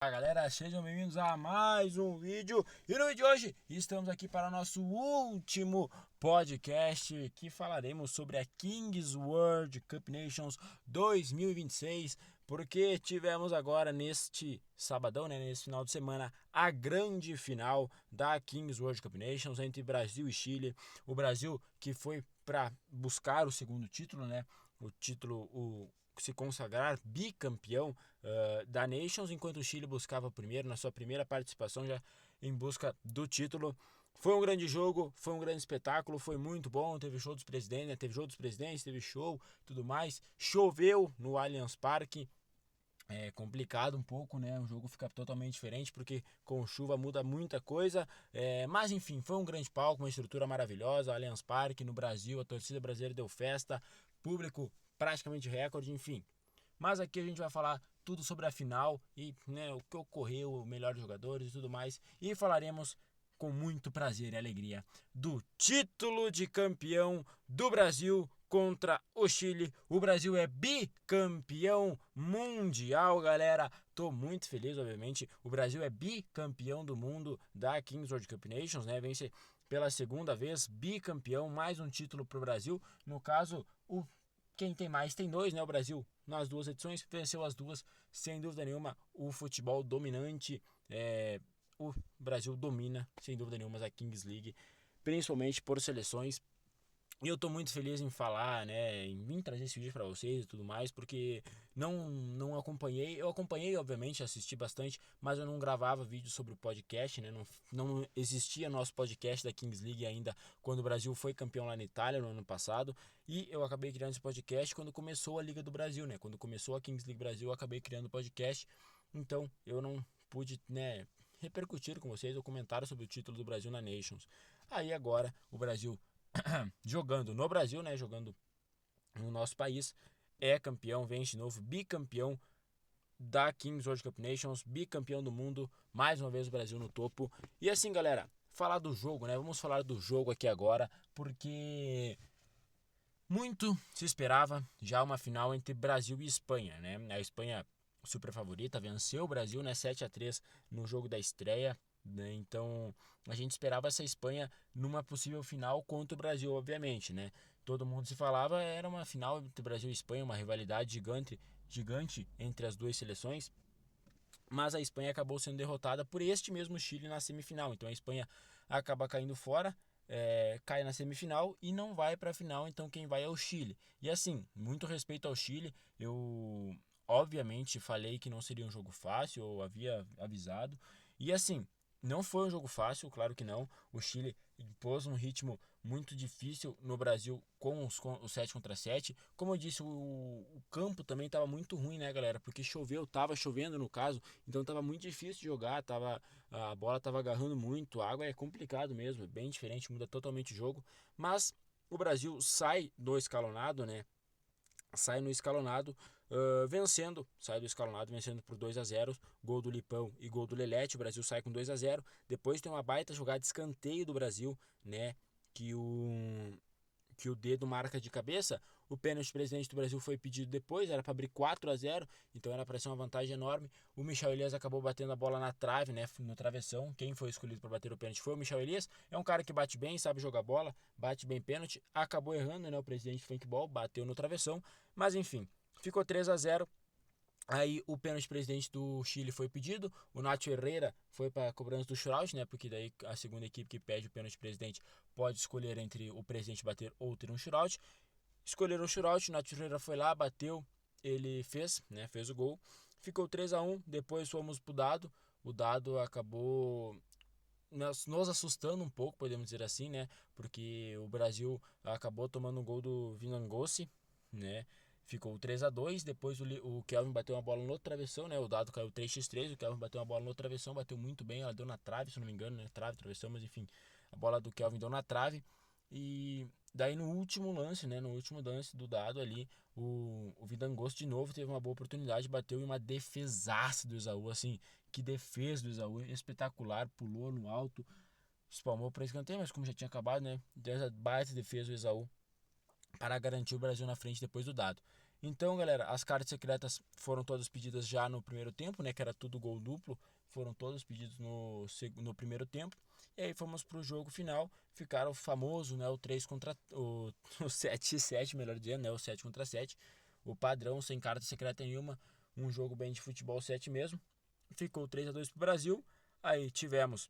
Fala galera, sejam bem-vindos a mais um vídeo. E no vídeo de hoje estamos aqui para o nosso último podcast que falaremos sobre a Kings World Cup Nations 2026, porque tivemos agora neste sabadão, nesse final de semana, a grande final da Kings World Cup Nations entre Brasil e Chile. O Brasil que foi para buscar o segundo título, o título, se consagrar bicampeão da Nations, enquanto o Chile buscava o primeiro, na sua primeira participação já em busca do título. Foi um grande jogo, foi um grande espetáculo, foi muito bom, teve show dos presidentes, teve show, tudo mais. Choveu no Allianz Parque. É complicado um pouco, né? O jogo fica totalmente diferente porque com chuva muda muita coisa. Mas enfim, foi um grande palco, uma estrutura maravilhosa. Allianz Parque no Brasil, a torcida brasileira deu festa, público praticamente recorde, enfim. Mas aqui a gente vai falar tudo sobre a final e o que ocorreu, o melhor jogadores e tudo mais. E falaremos com muito prazer e alegria do título de campeão do Brasil contra o Chile. O Brasil é bicampeão mundial, galera. Tô muito feliz, obviamente. O Brasil é bicampeão do mundo da Kings World Cup Nations, Vence pela segunda vez, bicampeão, mais um título pro Brasil. No caso, quem tem mais tem dois, O Brasil, nas duas edições, venceu as duas, sem dúvida nenhuma. O futebol dominante, o Brasil domina, sem dúvida nenhuma, a Kings League, principalmente por seleções. E eu tô muito feliz em falar, em vir trazer esse vídeo para vocês e tudo mais, porque não acompanhei. Eu acompanhei, obviamente, assisti bastante, mas eu não gravava vídeo sobre o podcast, Não existia nosso podcast da Kings League ainda quando o Brasil foi campeão lá na Itália no ano passado. E eu acabei criando esse podcast quando começou a Liga do Brasil, Quando começou a Kings League Brasil, eu acabei criando o podcast. Então eu não pude, repercutir com vocês o comentário sobre o título do Brasil na Nations. Aí agora o Brasil jogando no Brasil, jogando no nosso país, é campeão, vence de novo, bicampeão da Kings World Cup Nations, bicampeão do mundo, mais uma vez o Brasil no topo. E assim, galera, falar do jogo, Vamos falar do jogo aqui agora, porque muito se esperava já uma final entre Brasil e Espanha, A Espanha, super favorita, venceu o Brasil, 7-3 no jogo da estreia, Então a gente esperava essa Espanha numa possível final contra o Brasil, obviamente, Todo mundo se falava, era uma final entre Brasil e Espanha, uma rivalidade gigante entre as duas seleções. Mas a Espanha acabou sendo derrotada por este mesmo Chile na semifinal. Então a Espanha acaba caindo fora, cai na semifinal e não vai para a final. Então quem vai é o Chile. E assim, muito respeito ao Chile. Eu obviamente falei que não seria um jogo fácil, eu havia avisado. E assim, não foi um jogo fácil, claro que não. O Chile impôs um ritmo muito difícil no Brasil com os 7 contra 7. Como eu disse, o campo também estava muito ruim, galera? Porque choveu, tava chovendo no caso, então estava muito difícil de jogar, a bola estava agarrando muito, a água é complicado mesmo, é bem diferente, muda totalmente o jogo. Mas o Brasil sai do escalonado, sai no escalonado, sai do escalonado vencendo por 2-0, gol do Lipão e gol do Lelete. O Brasil sai com 2-0. Depois tem uma baita jogada de escanteio do Brasil, que o dedo marca de cabeça. O pênalti presidente do Brasil foi pedido depois, era para abrir 4-0, então era para ser uma vantagem enorme. O Michel Elias acabou batendo a bola na trave, no travessão. Quem foi escolhido para bater o pênalti foi o Michel Elias. É um cara que bate bem, sabe jogar bola, bate bem pênalti. Acabou errando, o presidente do futebol bateu no travessão, mas enfim, ficou 3-0. Aí o pênalti presidente do Chile foi pedido, o Nacho Herrera foi para a cobrança do shootout, Porque daí a segunda equipe que pede o pênalti presidente pode escolher entre o presidente bater ou ter um shootout. Escolheram o shootout, o Nacho Herrera foi lá, bateu, ele fez, fez o gol. Ficou 3-1, depois fomos pro dado. O dado acabou nos assustando um pouco, podemos dizer assim, Porque o Brasil acabou tomando um gol do Vinangossi, Ficou 3-2, depois o Kelvin bateu uma bola no travessão, O dado caiu 3-3, o Kelvin bateu uma bola no travessão, bateu muito bem, ela deu na trave, se não me engano, Trave, travessão, mas enfim, a bola do Kelvin deu na trave. E daí no último lance, no último lance do dado ali, o Vidangos de novo teve uma boa oportunidade, bateu em uma defesaça do Esaú, assim, que defesa do Esaú, espetacular, pulou no alto, espalmou para escanteio, mas como já tinha acabado, deu essa baita defesa do Esaú para garantir o Brasil na frente depois do dado. Então, galera, as cartas secretas foram todas pedidas já no primeiro tempo, né? Que era tudo gol duplo. Foram todos pedidos no primeiro tempo. E aí fomos pro jogo final. Ficaram o famoso, né? O 3 contra... O 7x7, melhor dizendo, né? O 7 contra 7. O padrão, sem carta secreta nenhuma. Um jogo bem de futebol 7 mesmo. Ficou 3-2 pro Brasil. Aí tivemos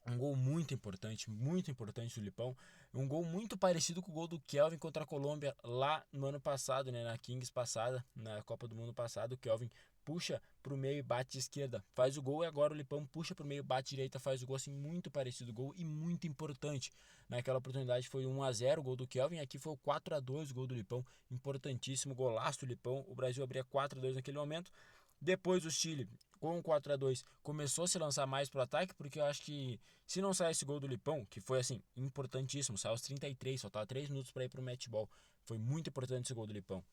um gol muito importante do Lipão. Um gol muito parecido com o gol do Kelvin contra a Colômbia lá no ano passado, né, na Kings passada, na Copa do Mundo passado. O Kelvin puxa pro meio e bate de esquerda, faz o gol, e agora o Lipão puxa pro meio, bate direita, faz o gol, assim, muito parecido o gol e muito importante. Naquela oportunidade foi 1-0 o gol do Kelvin, aqui foi o 4-2 o gol do Lipão, importantíssimo, golaço do Lipão. O Brasil abria 4-2 naquele momento. Depois o Chile, com o 4-2, começou a se lançar mais pro ataque, porque eu acho que se não sair esse gol do Lipão, que foi assim, importantíssimo, saiu aos 33, faltava 3 minutos para ir pro match ball. Foi muito importante esse gol do Lipão.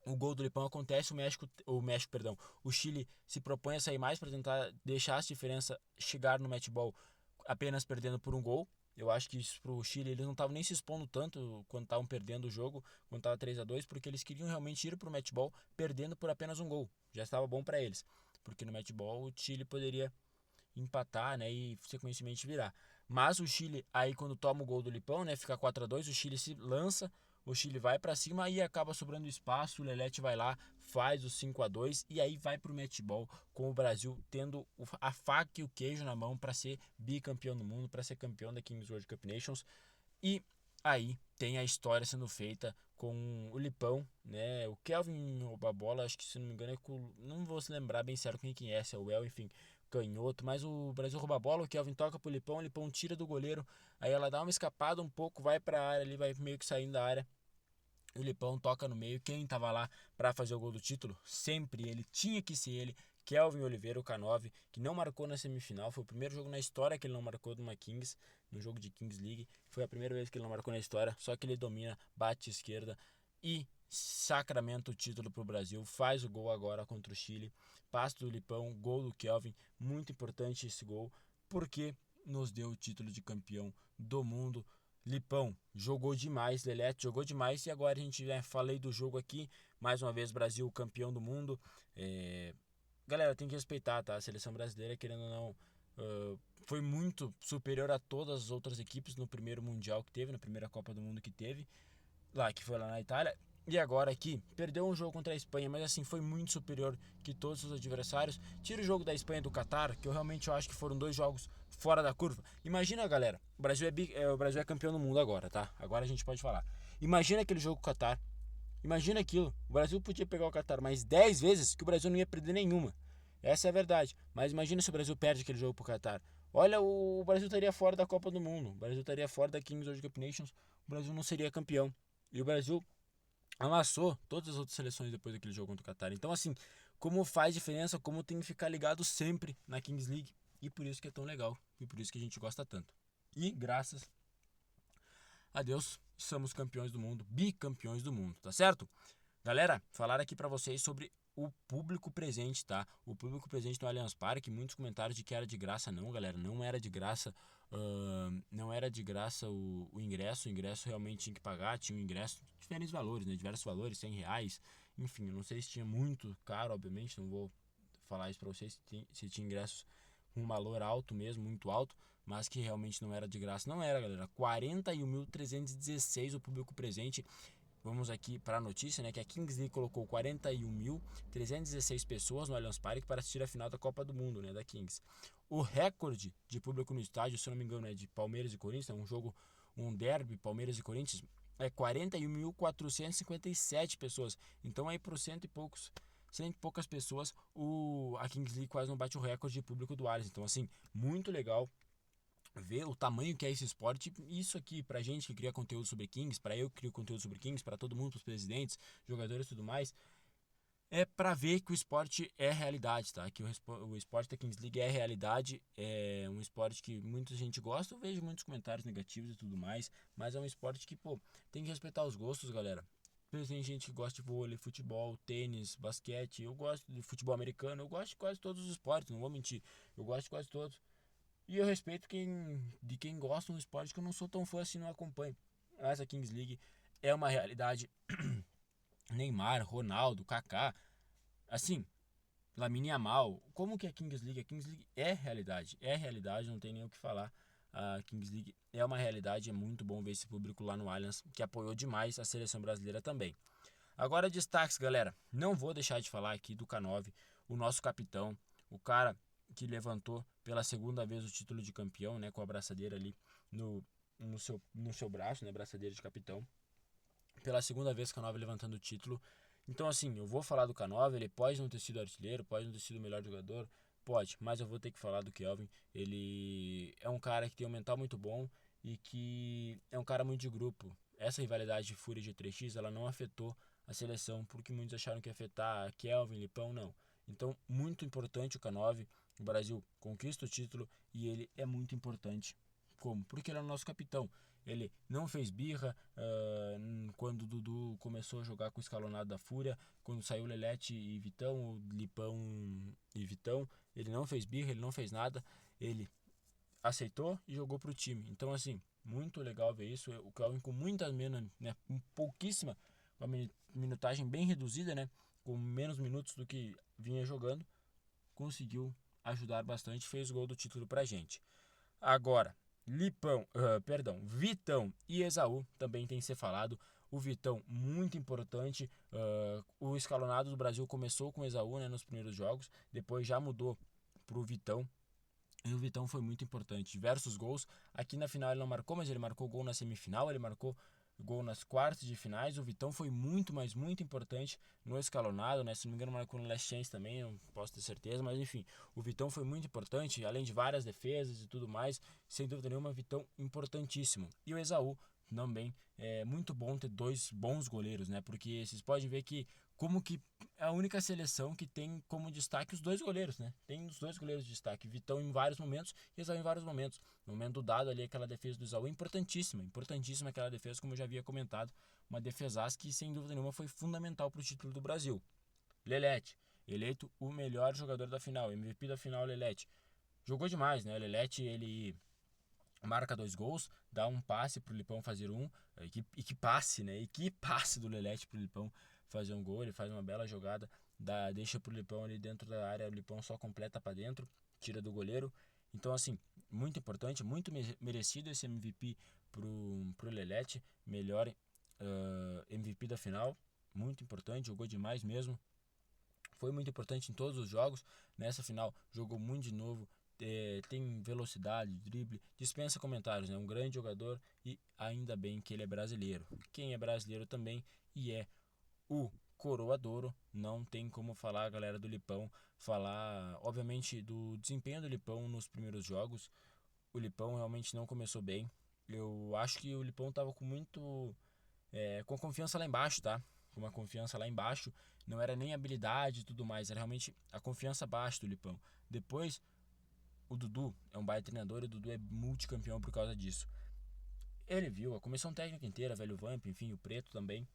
O gol do Lipão acontece, o Chile se propõe a sair mais para tentar deixar essa diferença chegar no match ball apenas perdendo por um gol. Eu acho que isso pro Chile, eles não estavam nem se expondo tanto quando estavam perdendo o jogo, quando estava 3-2, porque eles queriam realmente ir pro match ball perdendo por apenas um gol. Já estava bom para eles, porque no match ball o Chile poderia empatar, né, e sequentemente virar. Mas o Chile, aí quando toma o gol do Lipão, né, fica 4-2, o Chile se lança, o Chile vai para cima e acaba sobrando espaço, o Lelete vai lá, faz o 5-2 e aí vai pro match ball, com o Brasil tendo a faca e o queijo na mão para ser bicampeão do mundo, para ser campeão da Kings World Cup Nations. E aí tem a história sendo feita com o Lipão, né? O Kelvin rouba a bola, acho que se não me engano não vou se lembrar bem certo quem é, se é o El, enfim, canhoto, mas o Brasil rouba a bola, o Kelvin toca pro Lipão, o Lipão tira do goleiro, aí ela dá uma escapada um pouco, vai pra área, ali vai meio que saindo da área. O Lipão toca no meio. Quem tava lá para fazer o gol do título? Sempre ele, tinha que ser ele. Kelvin Oliveira, o K9, que não marcou na semifinal. Foi o primeiro jogo na história que ele não marcou numa Kings, no jogo de Kings League. Foi a primeira vez que ele não marcou na história. Só que ele domina, bate esquerda e sacramenta o título pro Brasil. Faz o gol agora contra o Chile. Passe do Lipão, gol do Kelvin. Muito importante esse gol, porque nos deu o título de campeão do mundo. Lipão jogou demais, Lelete jogou demais. E agora a gente falei do jogo aqui. Mais uma vez, Brasil campeão do mundo. Galera, tem que respeitar, tá? A seleção brasileira, querendo ou não, foi muito superior a todas as outras equipes no primeiro Mundial que teve, na primeira Copa do Mundo que teve, lá que foi lá na Itália. E agora aqui, perdeu um jogo contra a Espanha, mas assim, foi muito superior que todos os adversários. Tira o jogo da Espanha e do Catar, que eu realmente acho que foram dois jogos fora da curva. Imagina, galera, o Brasil é campeão do mundo agora, tá? Agora a gente pode falar. Imagina aquele jogo com o Catar. Imagina aquilo. O Brasil podia pegar o Catar mais 10 vezes que o Brasil não ia perder nenhuma. Essa é a verdade. Mas imagina se o Brasil perde aquele jogo pro Catar. Olha, o Brasil estaria fora da Copa do Mundo. O Brasil estaria fora da Kings World Cup Nations. O Brasil não seria campeão. E o Brasil amassou todas as outras seleções depois daquele jogo contra o Qatar. Então, assim, como faz diferença, como tem que ficar ligado sempre na Kings League. E por isso que é tão legal. E por isso que a gente gosta tanto. E graças a Deus, somos campeões do mundo, bicampeões do mundo, tá certo? Galera, falar aqui pra vocês sobre o público presente, tá? O público presente no Allianz Parque, muitos comentários de que era de graça. Não, galera, não era de graça. Não era de graça o ingresso. O ingresso realmente tinha que pagar. Tinha um ingresso de diferentes valores, né? Diversos valores, R$ 100. Enfim, eu não sei se tinha muito caro, obviamente. Não vou falar isso pra vocês se tinha ingressos com um valor alto mesmo, muito alto, mas que realmente não era de graça. Não era, galera. 41.316 o público presente. Vamos aqui para a notícia, né, que a Kings League colocou 41.316 pessoas no Allianz Parque para assistir a final da Copa do Mundo, né, da Kings. O recorde de público no estádio, se eu não me engano, é de Palmeiras e Corinthians, é um derby, Palmeiras e Corinthians, é 41.457 pessoas. Então aí por cento e poucas pessoas, a Kings League quase não bate o recorde de público do Allianz. Então assim, muito legal ver o tamanho que é esse esporte. Isso aqui, pra gente que cria conteúdo sobre Kings, pra eu que crio conteúdo sobre Kings, pra todo mundo, pros presidentes, jogadores e tudo mais, é pra ver que o esporte é realidade, tá? Que o esporte da Kings League é realidade, é um esporte que muita gente gosta. Eu vejo muitos comentários negativos e tudo mais, mas é um esporte que, pô, tem que respeitar os gostos, galera. Tem gente que gosta de vôlei, futebol, tênis, basquete. Eu gosto de futebol americano, eu gosto de quase todos os esportes, não vou mentir. Eu gosto de quase todos. E eu respeito quem gosta de um esporte que eu não sou tão fã assim, não acompanho. Mas a Kings League é uma realidade Neymar, Ronaldo, Kaká, assim, Lamine Yamal. Como que é a Kings League? A Kings League é realidade, não tem nem o que falar. A Kings League é uma realidade, é muito bom ver esse público lá no Allianz, que apoiou demais a seleção brasileira também. Agora destaques, galera. Não vou deixar de falar aqui do K9, o nosso capitão, o cara que levantou pela segunda vez o título de campeão, né, com a braçadeira ali no, no seu braço, né, braçadeira de capitão. Pela segunda vez K9 levantando o título. Então assim, eu vou falar do K9, ele pode não ter sido artilheiro, pode não ter sido o melhor jogador, pode, mas eu vou ter que falar do Kelvin. Ele é um cara que tem um mental muito bom e que é um cara muito de grupo. Essa rivalidade de Fúria de 3x, ela não afetou a seleção, porque muitos acharam que ia afetar Kelvin, Lipão, não. Então, muito importante o K9, o Brasil conquista o título e ele é muito importante. Como? Porque ele é o nosso capitão. Ele não fez birra quando o Dudu começou a jogar com o escalonado da Fúria, quando saiu Lelete e Vitão, o Lipão e Vitão, ele não fez birra, ele não fez nada, ele aceitou e jogou pro time. Então assim, muito legal ver isso. O Kelvin com muitas menos, né, com pouquíssima, com a minutagem bem reduzida, né, com menos minutos do que vinha jogando, conseguiu ajudar bastante, fez o gol do título pra gente. Agora, Vitão e Esaú também tem que ser falado. O Vitão, muito importante. O escalonado do Brasil começou com o Esaú, né, nos primeiros jogos, depois já mudou pro Vitão. E o Vitão foi muito importante. Diversos gols. Aqui na final ele não marcou, mas ele marcou gol na semifinal, ele marcou gol nas quartas de finais. O Vitão foi muito, mas muito importante no escalonado, né? Se não me engano, marcou no Last Chance também, não posso ter certeza, mas enfim, o Vitão foi muito importante, além de várias defesas e tudo mais. Sem dúvida nenhuma, Vitão importantíssimo. E o Esaú também é muito bom ter dois bons goleiros, né? Porque vocês podem ver que como que é a única seleção que tem como destaque os dois goleiros, né? Tem os dois goleiros de destaque, Vitão em vários momentos e Esaú em vários momentos. No momento dado ali, aquela defesa do Esaú é importantíssima, importantíssima aquela defesa, como eu já havia comentado, uma defesaça que sem dúvida nenhuma foi fundamental para o título do Brasil. Lelete, eleito o melhor jogador da final, MVP da final, Lelete. Jogou demais, né? O Lelete, ele marca dois gols, dá um passe pro Lipão fazer um, e que passe, né? E que passe do Lelete pro Lipão fazer um gol, ele faz uma bela jogada, deixa pro Lipão ali dentro da área, o Lipão só completa para dentro, tira do goleiro. Então assim, muito importante, muito merecido esse MVP pro Lelete, melhor MVP da final, muito importante, jogou demais mesmo. Foi muito importante em todos os jogos. Nessa final, jogou muito de novo. Tem velocidade, drible, dispensa comentários, né? Um grande jogador e ainda bem que ele é brasileiro. Quem é brasileiro também e é o Coroadouro, não tem como falar, galera do Lipão, falar, obviamente, do desempenho do Lipão nos primeiros jogos. O Lipão realmente não começou bem. Eu acho que o Lipão tava com confiança lá embaixo, tá? Com uma confiança lá embaixo, não era nem habilidade e tudo mais, era realmente a confiança baixa do Lipão. Depois, o Dudu é um baita treinador e o Dudu é multicampeão por causa disso. Ele viu, a comissão técnica inteira, velho Vamp, enfim, o Preto também,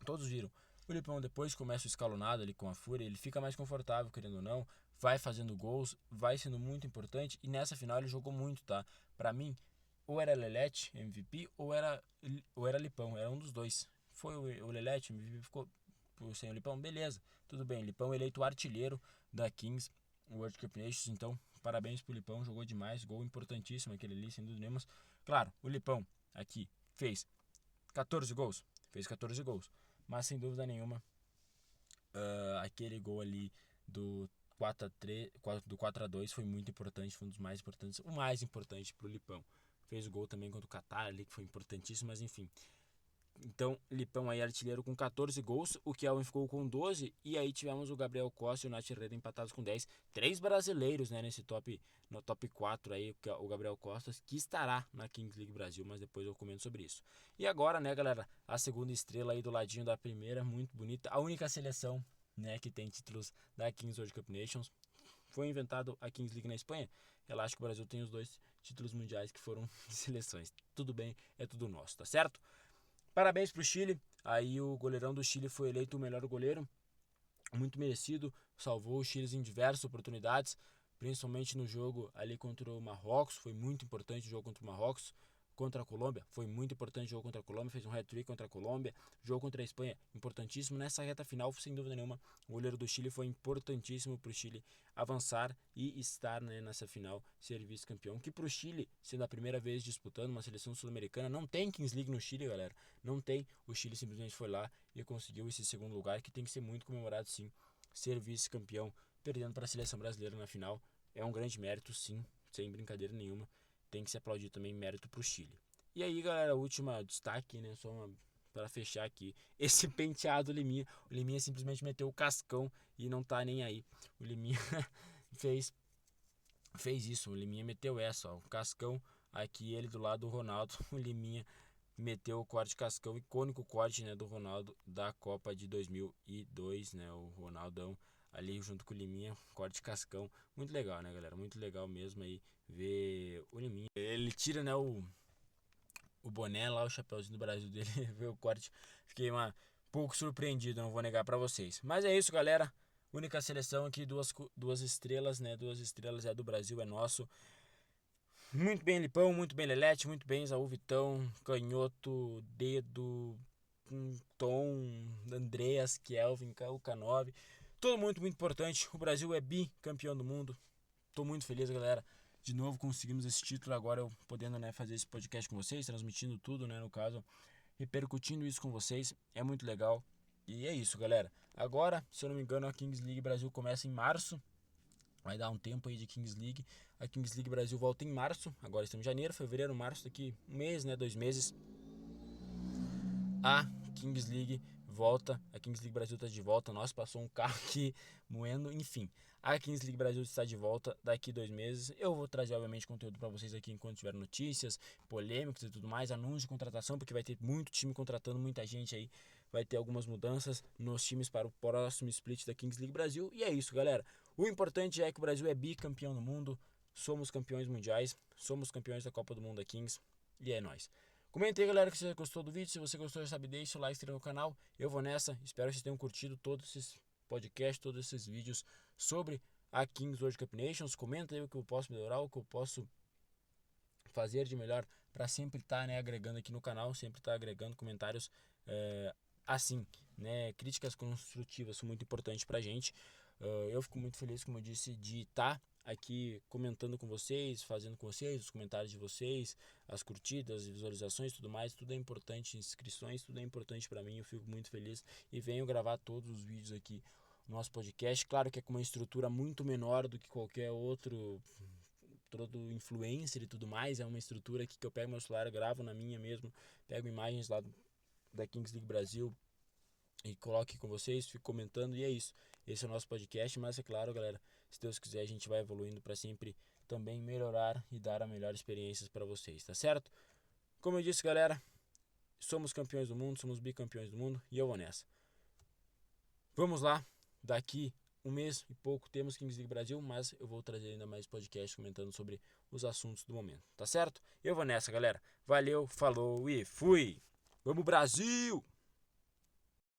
todos viram. O Lipão depois começa o escalonado ali com a Fúria, ele fica mais confortável, querendo ou não, vai fazendo gols, vai sendo muito importante e nessa final ele jogou muito, tá? Pra mim, ou era Lelete MVP ou era Lipão, era um dos dois. Foi o Lelete, o MVP ficou sem o Lipão, beleza, tudo bem. Lipão eleito artilheiro da Kings World Cup Nations, então parabéns pro Lipão, jogou demais, gol importantíssimo aquele ali, sem dúvida nenhuma. Claro, o Lipão aqui fez 14 gols, fez 14 gols, mas sem dúvida nenhuma aquele gol ali do 4-3, do 4-2 foi muito importante, foi um dos mais importantes, o mais importante pro Lipão. Fez o gol também contra o Qatar ali, que foi importantíssimo, mas enfim. Então, Lipão aí artilheiro com 14 gols, o Kelvin ficou com 12 e aí tivemos o Gabriel Costa e o Nath Herrera empatados com 10. Três brasileiros, né, no top 4 aí, o Gabriel Costa, que estará na Kings League Brasil, mas depois eu comento sobre isso. E agora, né, galera, a segunda estrela aí do ladinho da primeira, muito bonita, a única seleção, né, que tem títulos da Kings World Cup Nations. Foi inventado a Kings League na Espanha. Relaxa que o Brasil tem os dois títulos mundiais que foram de seleções. Tudo bem, é tudo nosso, tá certo? Parabéns pro Chile. Aí o goleirão do Chile foi eleito o melhor goleiro. Muito merecido. Salvou o Chile em diversas oportunidades. Principalmente no jogo ali contra o Marrocos. Foi muito importante o jogo contra o Marrocos. contra a Colômbia, foi muito importante o jogo contra a Colômbia, fez um hat-trick contra a Colômbia, jogo contra a Espanha, importantíssimo. Nessa reta final, sem dúvida nenhuma, o goleiro do Chile foi importantíssimo para o Chile avançar e estar, né, nessa final, ser vice-campeão, que para o Chile, sendo a primeira vez disputando uma seleção sul-americana, não tem Kings League no Chile, galera, não tem. O Chile simplesmente foi lá e conseguiu esse segundo lugar, que tem que ser muito comemorado, sim. Ser vice-campeão, perdendo para a seleção brasileira na final, é um grande mérito, sim, sem brincadeira nenhuma. Tem que se aplaudir também mérito pro Chile. E aí, galera, última destaque, né, só para fechar aqui, esse penteado do Liminha. O Liminha simplesmente meteu o cascão e não tá nem aí. O Liminha fez isso, o Liminha meteu essa, ó, o cascão aqui, ele do lado do Ronaldo. O Liminha meteu o corte cascão, icônico corte, né, do Ronaldo da Copa de 2002, né, o Ronaldão ali junto com o Liminha, corte cascão, muito legal, né, galera, muito legal mesmo aí ver o Liminha. Ele tira, né, o boné lá, o chapéuzinho do Brasil dele, ver o corte, fiquei um pouco surpreendido, não vou negar pra vocês. Mas é isso, galera, única seleção aqui, duas estrelas, né, 2 estrelas, é do Brasil, é nosso. Muito bem Lipão, muito bem Lelete, muito bem Isaú Vitão, Canhoto, Dedo, Tom, Andreas, Kelvin, o K9. Todo muito importante. O Brasil é bicampeão do mundo. Tô muito feliz, galera. De novo conseguimos esse título. Agora eu podendo, né, fazer esse podcast com vocês, transmitindo tudo, né, no caso, repercutindo isso com vocês. É muito legal. E é isso, galera. Agora, se eu não me engano, a Kings League Brasil começa em março. Vai dar um tempo aí de Kings League. A Kings League Brasil volta em março. Agora estamos em janeiro, fevereiro, março, daqui um mês, né, 2 meses. A Kings League volta. A Kings League Brasil está de volta. Nossa, passou um carro aqui moendo. Enfim, a Kings League Brasil está de volta daqui 2 meses. Eu vou trazer, obviamente, conteúdo para vocês aqui enquanto tiver notícias, polêmicas e tudo mais. Anúncio de contratação, porque vai ter muito time contratando, muita gente aí. Vai ter algumas mudanças nos times para o próximo split da Kings League Brasil. E é isso, galera. O importante é que o Brasil é bicampeão do mundo. Somos campeões mundiais. Somos campeões da Copa do Mundo da Kings. E é nóis. Comenta aí, galera, que você gostou do vídeo. Se você gostou, já sabe, deixa o like, se inscreva no canal. Eu vou nessa. Espero que vocês tenham curtido todos esses podcasts, todos esses vídeos sobre a Kings World Cup Nations. Comenta aí o que eu posso melhorar, o que eu posso fazer de melhor para sempre estar, né, agregando aqui no canal, sempre estar agregando comentários assim, né, críticas construtivas são muito importantes pra gente. Eu fico muito feliz, como eu disse, de estar aqui comentando com vocês, fazendo com vocês os comentários de vocês, as curtidas, visualizações, tudo mais, tudo é importante, inscrições, tudo é importante para mim. Eu fico muito feliz e venho gravar todos os vídeos aqui no nosso podcast. Claro que é com uma estrutura muito menor do que qualquer outro influencer e tudo mais. É uma estrutura aqui que eu pego meu celular, gravo na minha mesmo, pego imagens lá da Kings League Brasil e coloque com vocês, fico comentando, e é isso. Esse é o nosso podcast, mas é claro, galera, se Deus quiser, a gente vai evoluindo para sempre também melhorar e dar a melhor experiências para vocês, tá certo? Como eu disse, galera, somos campeões do mundo, somos bicampeões do mundo, e eu vou nessa. Vamos lá, daqui um mês e pouco temos Kings League Brasil, mas eu vou trazer ainda mais podcast comentando sobre os assuntos do momento, tá certo? Eu vou nessa, galera. Valeu, falou e fui! Vamos, Brasil!